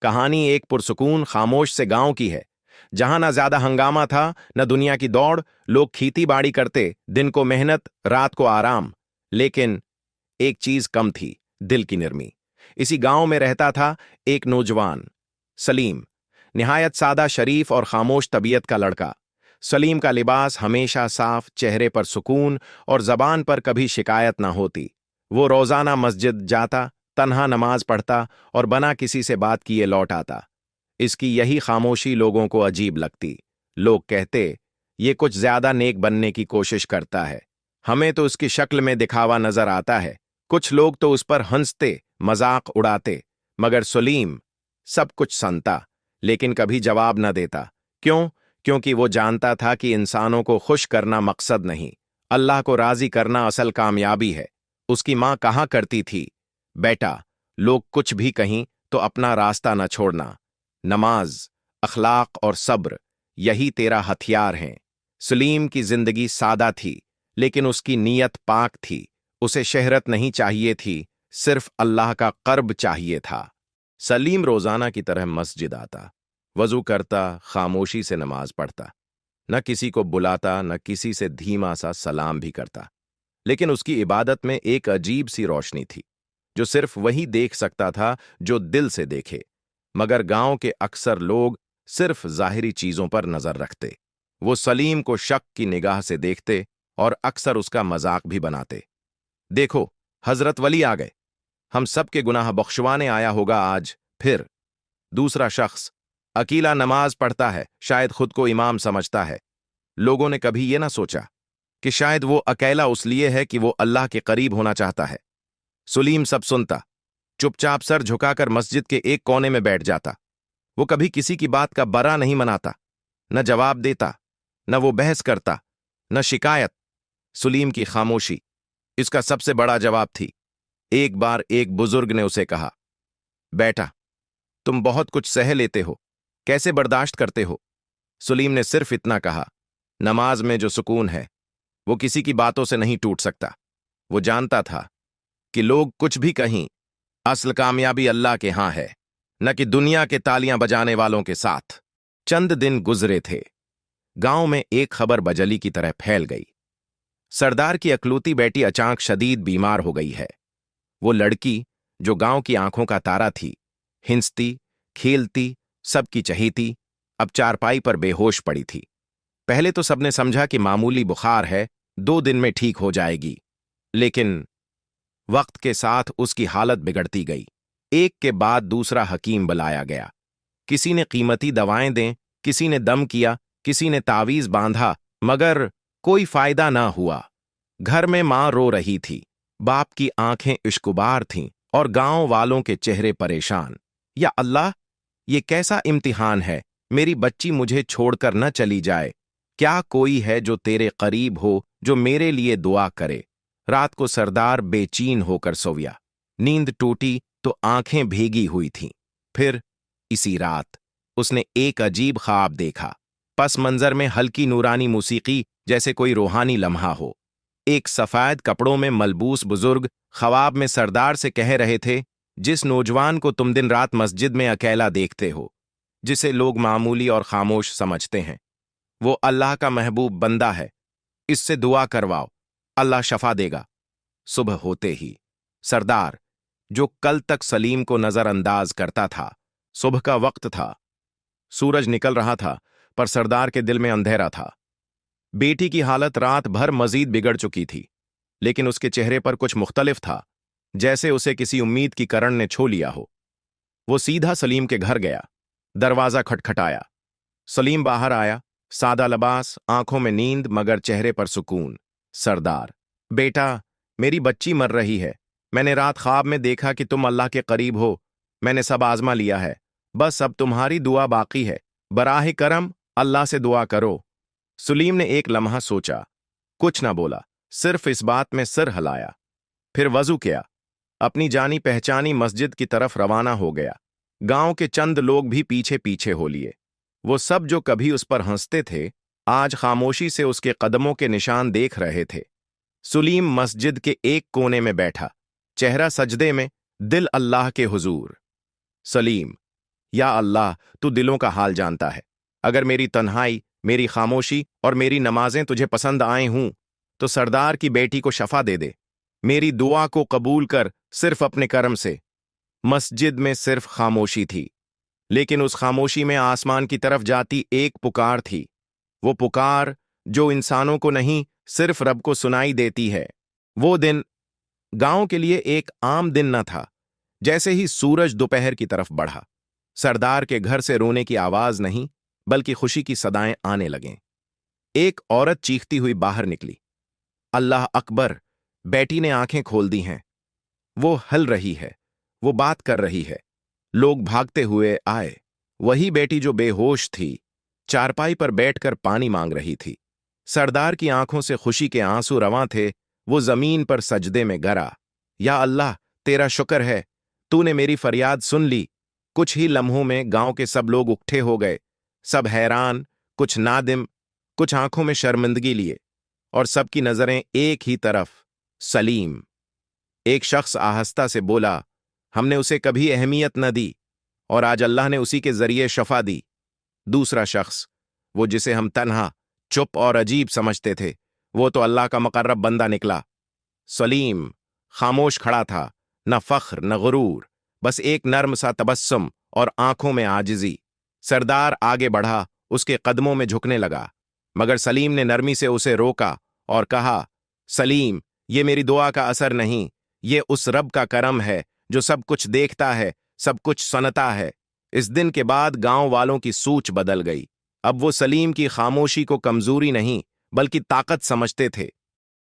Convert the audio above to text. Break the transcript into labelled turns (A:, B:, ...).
A: कहानी एक पुरसुकून खामोश से गांव की है, जहां ना ज्यादा हंगामा था, न दुनिया की दौड़। लोग खेती बाड़ी करते, दिन को मेहनत, रात को आराम। लेकिन एक चीज कम थी, दिल की नरमी। इसी गांव में रहता था एक नौजवान, सलीम। निहायत सादा, शरीफ और खामोश तबीयत का लड़का। सलीम का लिबास हमेशा साफ, चेहरे पर सुकून और जबान पर कभी शिकायत ना होती। वो रोजाना मस्जिद जाता, तन्हा नमाज पढ़ता और बना किसी से बात किए लौट आता। इसकी यही खामोशी लोगों को अजीब लगती। लोग कहते, ये कुछ ज्यादा नेक बनने की कोशिश करता है। हमें तो उसकी शक्ल में दिखावा नजर आता है। कुछ लोग तो उस पर हंसते, मजाक उड़ाते। मगर सलीम सब कुछ सुनता, लेकिन कभी जवाब न देता। क्यों? क्योंकि वो जानता था कि इंसानों को खुश करना मकसद नहीं, अल्लाह को राजी करना असल कामयाबी है। उसकी मां कहा करती थी, बेटा, लोग कुछ भी कहीं तो अपना रास्ता न छोड़ना। नमाज, अखलाक और सब्र, यही तेरा हथियार हैं। सलीम की जिंदगी सादा थी, लेकिन उसकी नीयत पाक थी। उसे शहरत नहीं चाहिए थी, सिर्फ अल्लाह का कर्ब चाहिए था। सलीम रोजाना की तरह मस्जिद आता, वजू करता, खामोशी से नमाज पढ़ता। न किसी को बुलाता, न किसी से धीमा सा सलाम भी करता। लेकिन उसकी इबादत में एक अजीब सी रोशनी थी, जो सिर्फ वही देख सकता था जो दिल से देखे। मगर गांव के अक्सर लोग सिर्फ जाहिरी चीजों पर नजर रखते। वो सलीम को शक की निगाह से देखते और अक्सर उसका मजाक भी बनाते। देखो, हजरत वली आ गए, हम सब के गुनाह बख्शवाने आया होगा आज फिर। दूसरा शख्स, अकीला नमाज पढ़ता है, शायद खुद को इमाम समझता है। लोगों ने कभी ये ना सोचा कि शायद वो अकेला उस लिए है कि वो अल्लाह के करीब होना चाहता है। सलीम सब सुनता, चुपचाप सर झुकाकर मस्जिद के एक कोने में बैठ जाता। वो कभी किसी की बात का बरा नहीं मनाता, न जवाब देता, न वो बहस करता, न शिकायत। सलीम की खामोशी इसका सबसे बड़ा जवाब थी। एक बार एक बुजुर्ग ने उसे कहा, बेटा, तुम बहुत कुछ सह लेते हो, कैसे बर्दाश्त करते हो? सलीम ने सिर्फ इतना कहा, नमाज में जो सुकून है वो किसी की बातों से नहीं टूट सकता। वो जानता था कि लोग कुछ भी कहीं, असल कामयाबी अल्लाह के हां है, न कि दुनिया के तालियां बजाने वालों के साथ। चंद दिन गुजरे थे। गांव में एक खबर बजली की तरह फैल गई। सरदार की अकलूती बेटी अचानक शदीद बीमार हो गई है। वो लड़की, जो गांव की आंखों का तारा थी, हिंसती, खेलती, सबकी चहेती, अब चारपाई पर बेहोश पड़ी थी। पहले तो सबने समझा कि मामूली बुखार है, 2 दिन में ठीक हो जाएगी। लेकिन वक्त के साथ उसकी हालत बिगड़ती गई। एक के बाद दूसरा हकीम बुलाया गया। किसी ने कीमती दवाएं दें, किसी ने दम किया, किसी ने तावीज बांधा, मगर कोई फायदा ना हुआ। घर में मां रो रही थी, बाप की आंखें इश्कुबार थीं और गांव वालों के चेहरे परेशान। या अल्लाह, ये कैसा इम्तिहान है? मेरी बच्ची मुझे छोड़कर न चली जाए। क्या कोई है जो तेरे करीब हो, जो मेरे लिए दुआ करे? रात को सरदार बेचैन होकर सोया। नींद टूटी तो आंखें भीगी हुई थीं। फिर इसी रात उसने एक अजीब ख्वाब देखा। पस मंजर में हल्की नूरानी मौसीकी, जैसे कोई रूहानी लम्हा हो। एक सफेद कपड़ों में मलबूस बुजुर्ग ख्वाब में सरदार से कह रहे थे, जिस नौजवान को तुम दिन रात मस्जिद में अकेला देखते हो, जिसे लोग मामूली और खामोश समझते हैं, वो अल्लाह का महबूब बंदा है। इससे दुआ करवाओ, अल्लाह शफा देगा। सुबह होते ही सरदार, जो कल तक सलीम को नजरअंदाज करता था, सुबह का वक्त था, सूरज निकल रहा था, पर सरदार के दिल में अंधेरा था। बेटी की हालत रात भर मजीद बिगड़ चुकी थी, लेकिन उसके चेहरे पर कुछ मुख्तलिफ था, जैसे उसे किसी उम्मीद की करण ने छू लिया हो। वो सीधा सलीम के घर गया। दरवाजा खटखटाया। सलीम बाहर आया, सादा लिबास, आंखों में नींद, मगर चेहरे पर सुकून। सरदार, बेटा, मेरी बच्ची मर रही है। मैंने रात ख्वाब में देखा कि तुम अल्लाह के करीब हो। मैंने सब आजमा लिया है, बस अब तुम्हारी दुआ बाकी है। बराह करम अल्लाह से दुआ करो। सलीम ने एक लम्हा सोचा, कुछ ना बोला, सिर्फ इस बात में सिर हिलाया। फिर वजू किया, अपनी जानी पहचानी मस्जिद की तरफ रवाना हो गया। गांव के चंद लोग भी पीछे पीछे हो लिए। वो सब जो कभी उस पर हंसते थे, आज खामोशी से उसके कदमों के निशान देख रहे थे। सलीम मस्जिद के एक कोने में बैठा, चेहरा सजदे में, दिल अल्लाह के हुजूर। सलीम, या अल्लाह, तू दिलों का हाल जानता है। अगर मेरी तन्हाई, मेरी खामोशी और मेरी नमाजें तुझे पसंद आए हूं तो सरदार की बेटी को शफा दे दे। मेरी दुआ को कबूल कर सिर्फ अपने करम से। मस्जिद में सिर्फ खामोशी थी, लेकिन उस खामोशी में आसमान की तरफ जाती एक पुकार थी। वो पुकार जो इंसानों को नहीं, सिर्फ रब को सुनाई देती है। वो दिन गांव के लिए एक आम दिन न था। जैसे ही सूरज दोपहर की तरफ बढ़ा, सरदार के घर से रोने की आवाज नहीं, बल्कि खुशी की सदाएं आने लगें। एक औरत चीखती हुई बाहर निकली, अल्लाह अकबर! बेटी ने आंखें खोल दी हैं। वो हल रही है, वो बात कर रही है। लोग भागते हुए आए। वही बेटी जो बेहोश थी, चारपाई पर बैठकर पानी मांग रही थी। सरदार की आंखों से खुशी के आंसू रवां थे। वो जमीन पर सजदे में गिरा। या अल्लाह, तेरा शुक्र है, तूने मेरी फरियाद सुन ली। कुछ ही लम्हों में गांव के सब लोग उकट्ठे हो गए। सब हैरान, कुछ नादिम, कुछ आंखों में शर्मिंदगी लिए, और सबकी नजरें एक ही तरफ, सलीम। एक शख्स आहिस्ता से बोला, हमने उसे कभी अहमियत न दी, और आज अल्लाह ने उसी के जरिए शफा दी। दूसरा शख्स, वो जिसे हम तन्हा, चुप और अजीब समझते थे, वो तो अल्लाह का मुकर्रब बंदा निकला। सलीम खामोश खड़ा था, न फख्र न गुरूर, बस एक नर्म सा तबस्सुम और आंखों में आजिजी। सरदार आगे बढ़ा, उसके कदमों में झुकने लगा, मगर सलीम ने नरमी से उसे रोका और कहा, सलीम, ये मेरी दुआ का असर नहीं, ये उस रब का करम है जो सब कुछ देखता है, सब कुछ सुनता है। इस दिन के बाद गांव वालों की सूच बदल गई। अब वो सलीम की खामोशी को कमजोरी नहीं, बल्कि ताकत समझते थे।